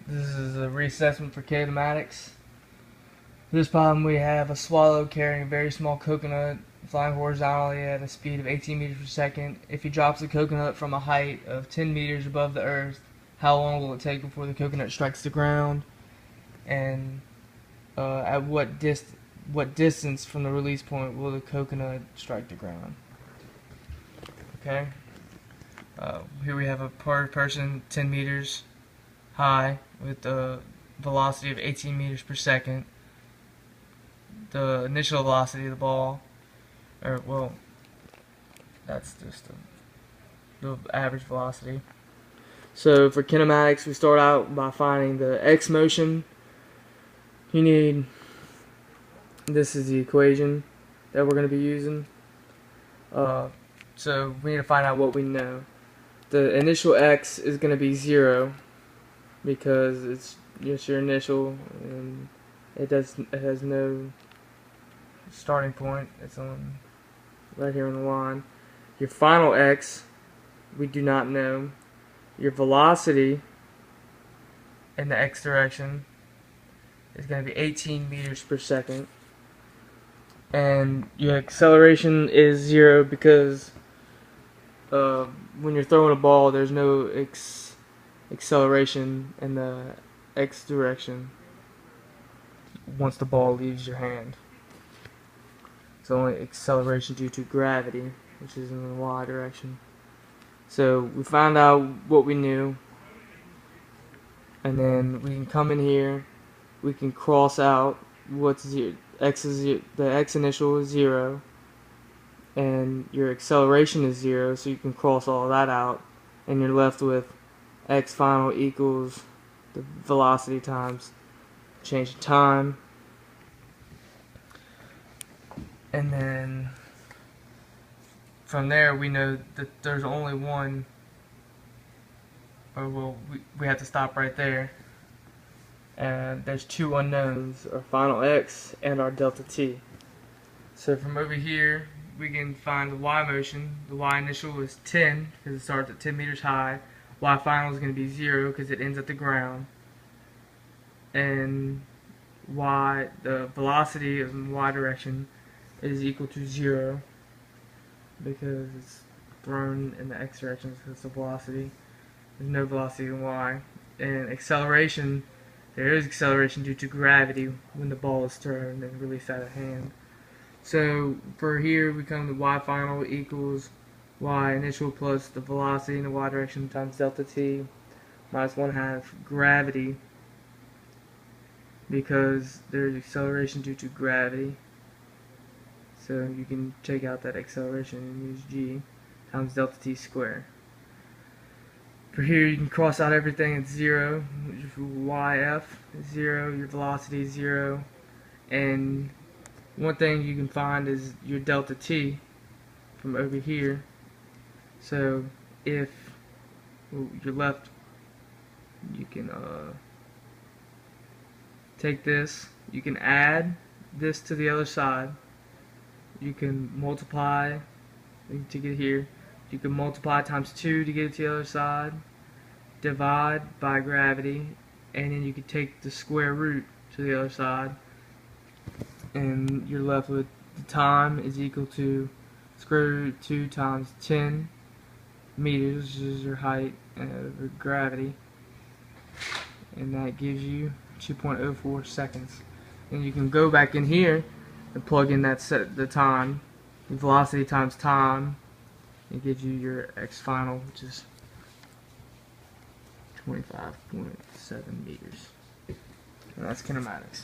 This is a reassessment for kinematics. For this problem, we have a swallow carrying a very small coconut flying horizontally at a speed of 18 meters per second. If he drops the coconut from a height of 10 meters above the earth, how long will it take before the coconut strikes the ground? And at what distance from the release point will the coconut strike the ground? Okay. Here we have a person 10 meters high with a velocity of 18 meters per second. The initial velocity of the ball, that's just the average velocity. So for kinematics, we start out by finding the x motion. This is the equation that we're going to be using. So we need to find out what we know. The initial x is going to be 0 because it's just your initial, and it has no starting point. It's on right here on the line. Your final x, we do not know. Your velocity in the x direction is going to be 18 meters per second, and your acceleration is 0 because when you're throwing a ball, there's no acceleration in the x direction once the ball leaves your hand. It's only acceleration due to gravity, which is in the y direction. So we found out what we knew, and then we can come in here, we can cross out what's 0. The x initial is 0, and your acceleration is 0, so you can cross all of that out, and you're left with x final equals the velocity times change in time. And then from there we know that there's only one, we have to stop right there, and there's two unknowns, our final x and our delta t. So from over here we can find the y motion. The y initial is 10 because it starts at 10 meters high. Y final is going to be 0 because it ends at the ground, and the velocity in the y direction is equal to 0 because it's thrown in the x direction because it's the velocity. There's no velocity in y. And acceleration, there is acceleration due to gravity when the ball is thrown and released out of hand. So for here we come to y final equals y initial plus the velocity in the y direction times delta t minus 1/2 gravity, because there's acceleration due to gravity. So you can take out that acceleration and use g times delta t squared. For here you can cross out everything at 0. Yf is 0, your velocity is 0, and one thing you can find is your delta t from over here. So if you're left, you can take this, you can add this to the other side, you can multiply to get here, you can multiply times 2 to get it to the other side, divide by gravity, and then you can take the square root to the other side, and you're left with the time is equal to square root of 2 times 10 meters, which is your height over gravity, and that gives you 2.04 seconds. And you can go back in here and plug in the time, the velocity times time. It gives you your x final, which is 25.7 meters. And that's kinematics.